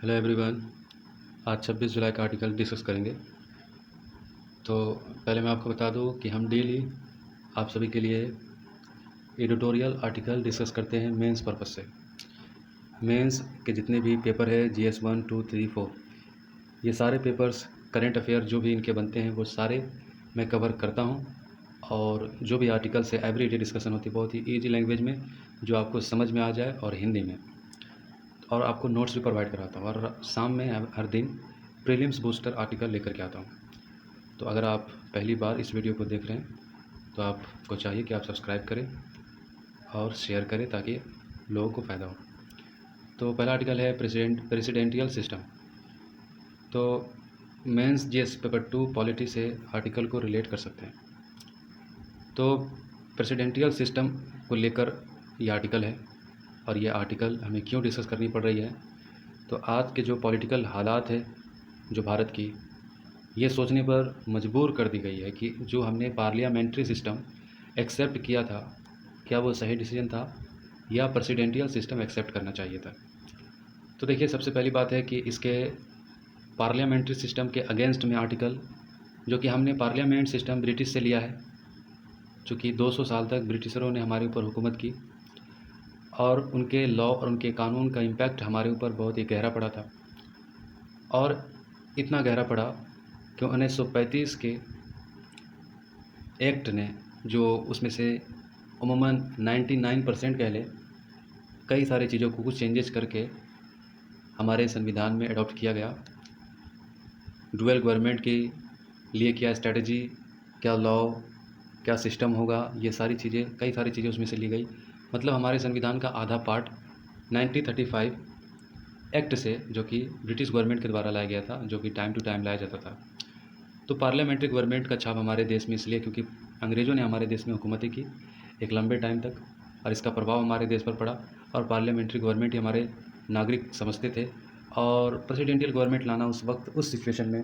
Hello everyone. आज 26 जुलाई का article discuss करेंगे। तो पहले मैं आपको बता दूं कि हम डेली आप सभी के लिए एडिटोरियल आर्टिकल डिस्कस करते हैं मेंस पर्पस से। मेंस के जितने भी पेपर है GS 1, 2, 3, 4, ये सारे पेपर्स करंट अफेयर जो भी इनके बनते हैं वो सारे मैं कवर करता हूं। और जो भी आर्टिकल से एवरीडे डिस्कशन होती है बहुत ही ईजी लैंग्वेज में जो आपको समझ में आ जाए और हिंदी में, और आपको नोट्स भी प्रोवाइड कराता हूँ। और शाम में हर दिन प्रीलिम्स बूस्टर आर्टिकल लेकर के आता हूँ। तो अगर आप पहली बार इस वीडियो को देख रहे हैं तो आपको चाहिए कि आप सब्सक्राइब करें और शेयर करें ताकि लोगों को फ़ायदा हो। तो पहला आर्टिकल है प्रेसिडेंटियल सिस्टम। तो मेंस GS पेपर 2 पॉलिटी से आर्टिकल को रिलेट कर सकते हैं। तो प्रेसिडेंटियल सिस्टम को लेकर ये आर्टिकल है, और ये आर्टिकल हमें क्यों डिस्कस करनी पड़ रही है। तो आज के जो पॉलिटिकल हालात है जो भारत की, ये सोचने पर मजबूर कर दी गई है कि जो हमने पार्लियामेंट्री सिस्टम एक्सेप्ट किया था, क्या वो सही डिसीजन था या प्रेसिडेंटियल सिस्टम एक्सेप्ट करना चाहिए था। तो देखिए, सबसे पहली बात है कि इसके पार्लियामेंट्री सिस्टम के अगेंस्ट में आर्टिकल, जो कि हमने पार्लियामेंट सिस्टम ब्रिटिश से लिया है, चूँकि 200 साल तक ब्रिटिशरों ने हमारे ऊपर हुकूमत की और उनके लॉ और उनके कानून का इम्पैक्ट हमारे ऊपर बहुत ही गहरा पड़ा था। और इतना गहरा पड़ा कि 1935 के एक्ट ने, जो उसमें से अमूमन 99% कह लें, कई सारी चीज़ों को कुछ चेंजेस करके हमारे संविधान में अडॉप्ट किया गया। डुअल गवर्नमेंट के लिए क्या स्ट्रेटजी, क्या लॉ, क्या सिस्टम होगा, ये सारी चीज़ें, कई सारी चीज़ें उसमें से ली गई। मतलब हमारे संविधान का आधा पार्ट 1935 एक्ट से, जो कि ब्रिटिश गवर्नमेंट के द्वारा लाया गया था, जो कि टाइम टू टाइम लाया जाता था। तो पार्लियामेंट्री गवर्नमेंट का छाप हमारे देश में इसलिए क्योंकि अंग्रेज़ों ने हमारे देश में हुकूमती की एक लंबे टाइम तक, और इसका प्रभाव हमारे देश पर पड़ा। और पार्लियामेंट्री गवर्नमेंट ही हमारे नागरिक समझते थे। और प्रेसिडेंशियल गवर्नमेंट लाना उस वक्त, उस सिचुएशन में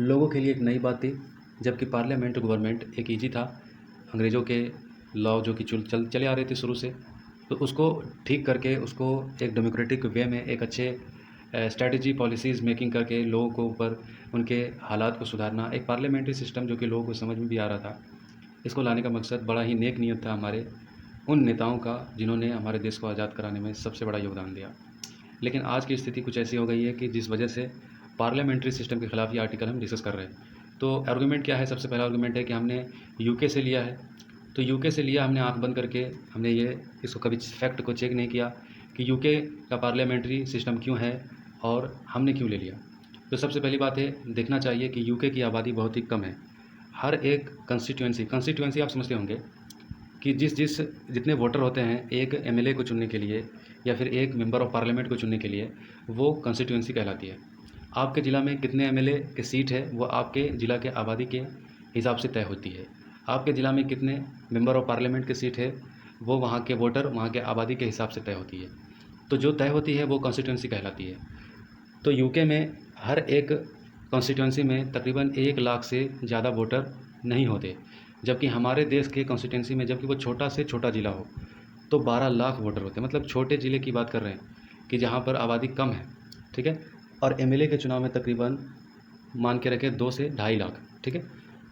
लोगों के लिए एक नई बात थी, जबकि पार्लियामेंट्री गवर्नमेंट एक ईजी था। अंग्रेज़ों के लॉ जो कि चले आ रहे थे शुरू से, तो उसको ठीक करके, उसको एक डेमोक्रेटिक वे में एक अच्छे स्ट्रैटेजी पॉलिसीज़ मेकिंग करके लोगों को ऊपर उनके हालात को सुधारना, एक पार्लियामेंट्री सिस्टम जो कि लोगों को समझ में भी आ रहा था, इसको लाने का मकसद बड़ा ही नेक नियत था हमारे उन नेताओं का जिन्होंने हमारे देश को आज़ाद कराने में सबसे बड़ा योगदान दिया। लेकिन आज की स्थिति कुछ ऐसी हो गई है कि जिस वजह से पार्लियामेंट्री सिस्टम के ख़िलाफ़ ये आर्टिकल हम डिस्कस कर रहे हैं। तो आर्गूमेंट क्या है? सबसे पहला आर्गूमेंट है कि हमने यूके से लिया है। तो यूके से लिया हमने आंख बंद करके, हमने इसको कभी फैक्ट को चेक नहीं किया कि यूके का पार्लियामेंट्री सिस्टम क्यों है और हमने क्यों ले लिया। तो सबसे पहली बात है, देखना चाहिए कि यूके की आबादी बहुत ही कम है। हर एक कंस्टिट्यूएंसी आप समझते होंगे कि जितने वोटर होते हैं एक एमएलए को चुनने के लिए या फिर एक मेंबर ऑफ पार्लियामेंट को चुनने के लिए, वो कंस्टिट्यूएंसी कहलाती है। आपके ज़िला में कितने एमएलए के सीट है वो आपके ज़िला के आबादी के हिसाब से तय होती है। आपके ज़िला में कितने मेंबर ऑफ पार्लियामेंट के सीट है वो वहाँ के वोटर, वहाँ के आबादी के हिसाब से तय होती है। तो जो तय होती है वो कंस्टिट्यूएंसी कहलाती है। तो यूके में हर एक कॉन्स्टिट्यूंसी में तकरीबन 1 लाख से ज़्यादा वोटर नहीं होते, जबकि हमारे देश के कॉन्स्टिट्यूंसी में, जबकि वो छोटा से छोटा ज़िला हो, तो 12 लाख वोटर होते हैं। मतलब छोटे ज़िले की बात कर रहे हैं कि जहाँ पर आबादी कम है, ठीक है। और एमएलए के चुनाव में तकरीबन मान के रखें 2 से 2.5 लाख, ठीक है।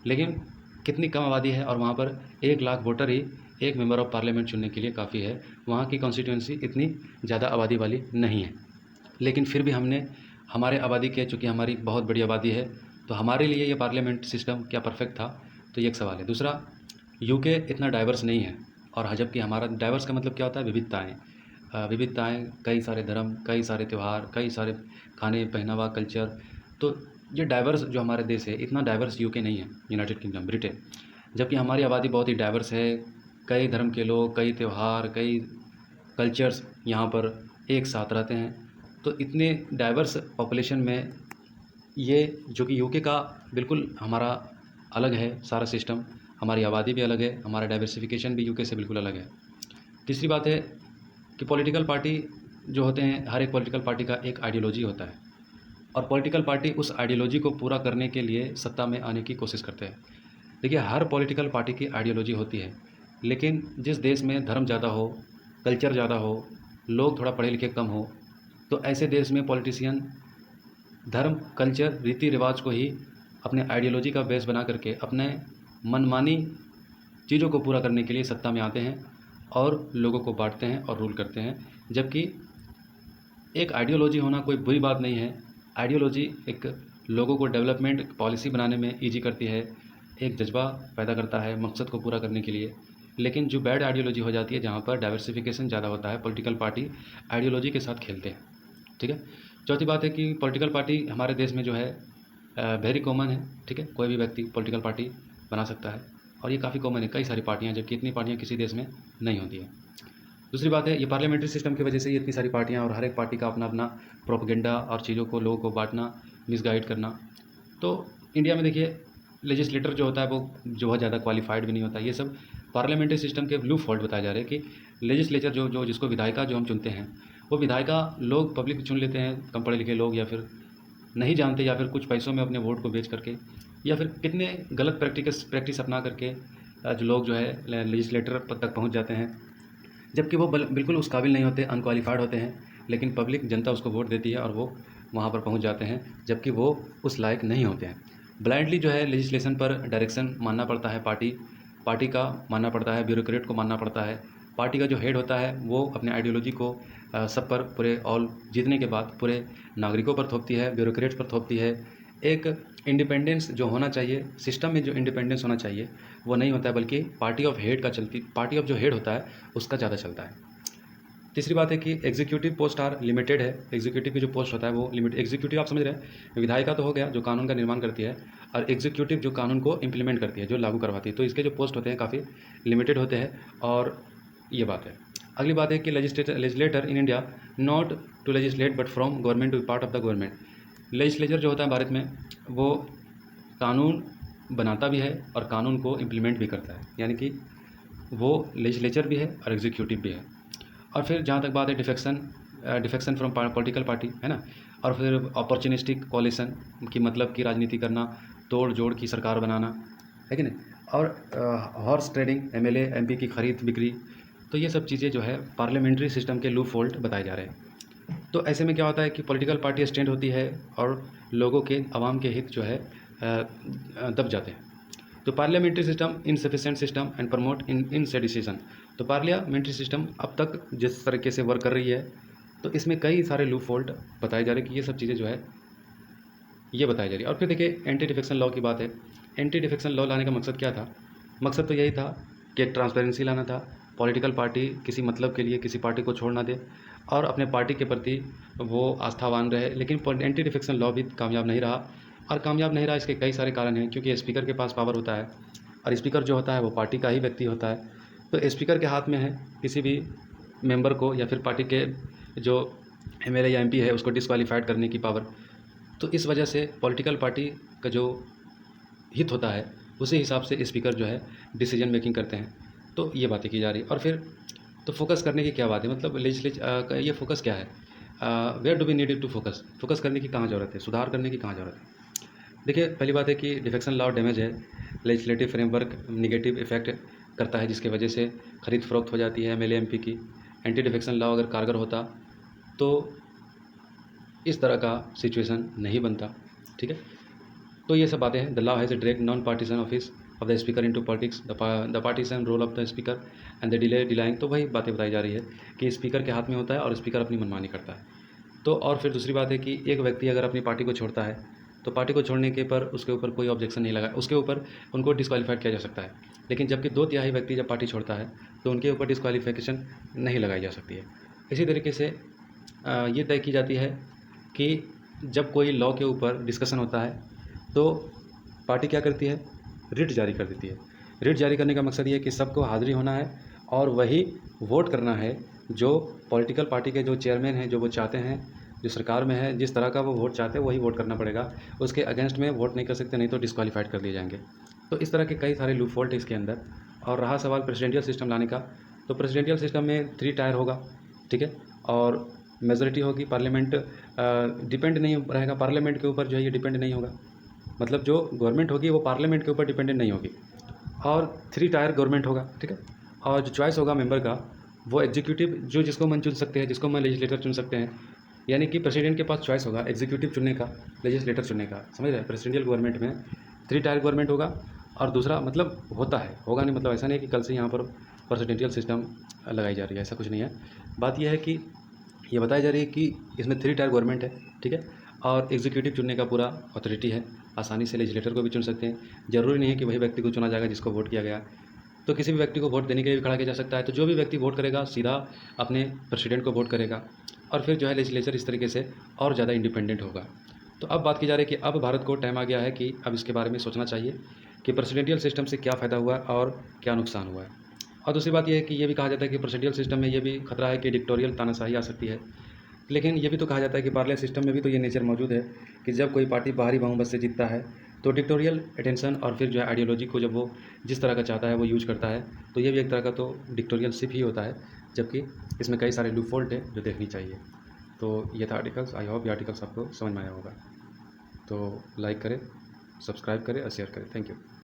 लेकिन कितनी कम आबादी है और वहाँ पर 1 लाख वोटर ही एक मेंबर ऑफ पार्लियामेंट चुनने के लिए काफ़ी है। वहाँ की कॉन्स्टिट्यूंसी इतनी ज़्यादा आबादी वाली नहीं है, लेकिन फिर भी हमने हमारे आबादी के, चूँकि हमारी बहुत बड़ी आबादी है, तो हमारे लिए ये पार्लियामेंट सिस्टम क्या परफेक्ट था, तो ये एक सवाल है। दूसरा, यूके इतना डाइवर्स नहीं है, और जबकि हमारा डाइवर्स का मतलब क्या होता है? विविधताएँ। विविधताएँ, कई सारे धर्म, कई सारे त्यौहार, कई सारे खाने, पहनावा, कल्चर। तो ये डाइवर्स जो हमारे देश है, इतना डाइवर्स यूके नहीं है, यूनाइटेड किंगडम, ब्रिटेन। जबकि हमारी आबादी बहुत ही डाइवर्स है, कई धर्म के लोग, कई त्यौहार, कई कल्चर्स यहाँ पर एक साथ रहते हैं। तो इतने डाइवर्स पॉपुलेशन में ये, जो कि यूके का बिल्कुल हमारा अलग है सारा सिस्टम, हमारी आबादी भी अलग है, हमारा डाइवर्सिफिकेशन भी यूके से बिल्कुल अलग है। तीसरी बात है कि पॉलिटिकल पार्टी जो होते हैं, हर एक पॉलिटिकल पार्टी का एक आइडियोलॉजी होता है, और पॉलिटिकल पार्टी उस आइडियोलॉजी को पूरा करने के लिए सत्ता में आने की कोशिश करते हैं। देखिए, हर पॉलिटिकल पार्टी की आइडियोलॉजी होती है, लेकिन जिस देश में धर्म ज़्यादा हो, कल्चर ज़्यादा हो, लोग थोड़ा पढ़े लिखे कम हो, तो ऐसे देश में पॉलिटिशियन धर्म, कल्चर, रीति रिवाज को ही अपने आइडियोलॉजी का बेस बना करके अपने मनमानी चीज़ों को पूरा करने के लिए सत्ता में आते हैं और लोगों को बांटते हैं और रूल करते हैं। जबकि एक आइडियोलॉजी होना कोई बुरी बात नहीं है। आइडियोलॉजी एक लोगों को डेवलपमेंट पॉलिसी बनाने में ईजी करती है, एक जज्बा पैदा करता है मकसद को पूरा करने के लिए। लेकिन जो बैड आइडियोलॉजी हो जाती है, जहाँ पर डाइवर्सिफिकेशन ज़्यादा होता है, पॉलिटिकल पार्टी आइडियोलॉजी के साथ खेलते हैं। ठीक है। चौथी बात है कि पॉलिटिकल पार्टी हमारे देश में जो है वेरी कॉमन है। ठीक है, कोई भी व्यक्ति पॉलिटिकल पार्टी बना सकता है और ये काफ़ी कॉमन है, कई सारी पार्टियाँ, जबकि इतनी पार्टियाँ किसी देश में नहीं होती है। दूसरी बात है, ये पार्लियामेंट्री सिस्टम की वजह से ये इतनी सारी पार्टियाँ और हर एक पार्टी का अपना अपना प्रोपेगेंडा और चीज़ों को लोगों को बांटना, मिसगाइड करना। तो इंडिया में देखिए लेजिस्लेटर जो होता है वो जो बहुत ज़्यादा क्वालिफाइड भी नहीं होता। ये सब पार्लियामेंट्री सिस्टम के ब्लू फॉल्ट बताए जा रहे हैं कि लेजिस्लेचर जो जिसको विधायिका जो हम चुनते हैं, वो विधायिका लोग पब्लिक चुन लेते हैं, कम पढ़े लिखे लोग, या फिर नहीं जानते, या फिर कुछ पैसों में अपने वोट को बेच करके, या फिर कितने गलत प्रैक्टिस अपना करके जो लोग जो है लेजिस्लेटर तक पहुंच जाते हैं, जबकि वो बिल्कुल उस काबिल नहीं होते, अनक्वालिफाइड होते हैं, लेकिन पब्लिक जनता उसको वोट देती है और वो वहाँ पर पहुँच जाते हैं, जबकि वो उस लायक नहीं होते हैं। ब्लाइंडली जो है लेजिस्लेशन पर डायरेक्शन मानना पड़ता है, पार्टी का मानना पड़ता है, ब्यूरोक्रेट को मानना पड़ता है। पार्टी का जो हेड होता है वो अपने आइडियोलॉजी को सब पर पूरे ऑल जीतने के बाद पूरे नागरिकों पर थोपती है, ब्यूरोक्रेट्स पर थोपती है। एक इंडिपेंडेंस जो होना चाहिए, सिस्टम में जो इंडिपेंडेंस होना चाहिए वो नहीं होता है, बल्कि पार्टी ऑफ जो हेड होता है उसका ज़्यादा चलता है। तीसरी बात है कि एग्जीक्यूटिव पोस्ट आर लिमिटेड है। एग्जीक्यूटिव की जो पोस्ट होता है वो लिमिट, एग्जीक्यूटिव आप समझ रहे हैं, विधायिका तो हो गया जो कानून का निर्माण करती है, और एग्जीक्यूटिव जो कानून को इम्प्लीमेंट करती है, जो लागू करवाती है। तो इसके जो पोस्ट होते हैं काफ़ी लिमिटेड होते हैं, और ये बात है। अगली बात है कि legislator in India not to legislate but from government to part of the government. Legislature जो होता है भारत में वो कानून बनाता भी है और कानून को इम्प्लीमेंट भी करता है, यानी कि वो लेजिस्लेचर भी है और एग्जीक्यूटिव भी है। और फिर जहाँ तक बात है डिफेक्शन फ्रॉम पॉलिटिकल पार्टी, है ना, और फिर अपॉर्चुनिस्टिक कॉलिशन की मतलब की राजनीति करना, तोड़ जोड़ की सरकार बनाना, है कि नहीं, और हॉर्स ट्रेडिंग, एमएलए एमपी की खरीद बिक्री। तो ये सब चीज़ें जो है पार्लियामेंट्री सिस्टम के लूप होल्ड बताए जा रहे हैं। तो ऐसे में क्या होता है कि पॉलिटिकल पार्टी स्टैंड होती है और लोगों के, आवाम के हित जो है दब जाते हैं। तो parliamentary system insufficient system and promote in sedition. तो पार्लियामेंट्री सिस्टम अब तक जिस तरीके से वर्क कर रही है, तो इसमें कई सारे लूप होल्ड बताए जा रहे हैं कि ये सब चीज़ें जो है ये बताई जा रही है। और फिर देखिए एंटी डिफेक्शन लॉ की बात है। एंटी डिफेक्शन लॉ लाने का मकसद क्या था? मकसद तो यही था कि एक ट्रांसपेरेंसी लाना था, पॉलिटिकल पार्टी किसी मतलब के लिए किसी पार्टी को छोड़ ना दे और अपने पार्टी के प्रति वो आस्थावान रहे। लेकिन एंटी डिफेक्शन लॉ भी कामयाब नहीं रहा, और कामयाब नहीं रहा इसके कई सारे कारण हैं, क्योंकि स्पीकर के पास पावर होता है और स्पीकर जो होता है वो पार्टी का ही व्यक्ति होता है। तो स्पीकर के हाथ में है किसी भी मेंबर को या फिर पार्टी के जो एमएलए या एमपी है उसको डिस्क्वालीफाइड करने की पावर। तो इस वजह से पॉलिटिकल पार्टी का जो हित होता है उसी हिसाब से स्पीकर जो है डिसीजन मेकिंग करते हैं। तो ये बातें की जा रही। और फिर तो फोकस करने की क्या बात है, मतलब ये फोकस क्या है, where do we need to focus करने की कहाँ ज़रूरत है, सुधार करने की कहाँ ज़रूरत है? देखिए पहली बात है कि डिफेक्शन लॉ डैमेज है, लेजिस्लेटिव फ्रेमवर्क निगेटिव इफेक्ट करता है, जिसकी वजह से खरीद फरोख्त हो जाती है एमएलए एमपी की। एंटी डिफेक्शन लॉ अगर कारगर होता तो इस तरह का सिचुएशन नहीं बनता। ठीक है, तो ये सब बातें हैं। The law has a direct non partisan office of the speaker into politics, the partisan role of the speaker and the delaying. तो वही बातें बताई जा रही है कि स्पीकर के हाथ में होता है और स्पीकर अपनी मनमानी करता है। तो और फिर दूसरी बात है कि एक व्यक्ति अगर अपनी पार्टी को छोड़ता है तो पार्टी को छोड़ने के पर उसके ऊपर कोई ऑब्जेक्शन नहीं लगा, उसके ऊपर उनको डिस्क्वालीफाइड किया जा सकता है। लेकिन जबकि 2/3 व्यक्ति जब पार्टी छोड़ता है तो उनके ऊपर डिस्क्वालीफिकेशन नहीं लगाई जा सकती है। इसी तरीके से ये तय की जाती है कि जब कोई लॉ के ऊपर डिस्कशन होता है तो पार्टी क्या करती है, रिट जारी कर देती है। रिट जारी करने का मकसद ये है कि सबको हाज़िरी होना है और वही वोट करना है जो पॉलिटिकल पार्टी के जो चेयरमैन हैं, जो वो चाहते हैं, जो सरकार में है जिस तरह का वो वोट चाहते हैं वही वोट करना पड़ेगा। उसके अगेंस्ट में वोट नहीं कर सकते, नहीं तो डिस्क्वालीफाइड कर दिए जाएंगे। तो इस तरह के कई सारे लूप होल्ड है इसके अंदर। और रहा सवाल प्रेसिडेंशियल सिस्टम लाने का, तो प्रेसिडेंशियल सिस्टम में 3 टायर होगा, ठीक है, और मेजॉरिटी होगी। पार्लियामेंट डिपेंड नहीं रहेगा, पार्लियामेंट के ऊपर जो है ये डिपेंड नहीं होगा, मतलब जो गवर्नमेंट होगी वो पार्लियामेंट के ऊपर डिपेंडेंट नहीं होगी। और 3 टायर गवर्नमेंट होगा, ठीक है। और जो चॉइस होगा मेंबर का वो एग्जीक्यूटिव जो जिसको मन चुन सकते हैं, जिसको मन लेजिस्लेटर चुन सकते हैं, यानी कि प्रेसिडेंट के पास चॉइस होगा एग्जीक्यूटिव चुनने का, लेजिस्लेटर चुनने का, समझ रहे हैं। प्रेसिडेंशियल गवर्नमेंट में 3 टायर गवर्नमेंट होगा, और दूसरा मतलब होता है, होगा नहीं मतलब ऐसा नहीं है कि कल से यहाँ पर प्रेसिडेंशियल सिस्टम लगाई जा रही है, ऐसा कुछ नहीं है। बात यह है कि ये बताई जा रही है कि इसमें 3 टायर गवर्नमेंट है, ठीक है, और एग्जीक्यूटिव चुनने का पूरा अथॉरिटी है, आसानी से लेजिस्लेटर को भी चुन सकते हैं। ज़रूरी नहीं है कि वही व्यक्ति को चुना जाएगा जिसको वोट किया गया, तो किसी भी व्यक्ति को वोट देने के लिए भी खड़ा किया जा सकता है। तो जो भी व्यक्ति वोट करेगा सीधा अपने प्रेसिडेंट को वोट करेगा, और फिर जो है लेजिस्लेचर इस तरीके से और ज़्यादा इंडिपेंडेंट होगा। तो अब बात की जा रही है कि अब भारत को टाइम आ गया है कि अब इसके बारे में सोचना चाहिए कि प्रेसिडेंशियल सिस्टम से क्या फ़ायदा हुआ और क्या नुकसान हुआ है। और दूसरी बात यह है कि ये भी कहा जाता है कि प्रेसिडेंशियल सिस्टम में ये भी खतरा है कि डिक्टोरियल तानाशाही आ सकती है। लेकिन ये भी तो कहा जाता है कि पार्लियामेंट सिस्टम में भी तो ये नेचर मौजूद है कि जब कोई पार्टी बाहरी बहुमत से जीतता है तो डिक्टोरियल अटेंशन और फिर जो है आइडियोलॉजी को जब वो जिस तरह का चाहता है वो यूज करता है, तो ये भी एक तरह का तो डिक्टोरियलशिप ही होता है, जबकि इसमें कई सारे लूपहोल्स हैं जो देखनी चाहिए। तो ये था आर्टिकल्स। आई होप ये आर्टिकल्स आपको समझ में आया होगा। तो लाइक करें, सब्सक्राइब करें और शेयर करें। Thank you.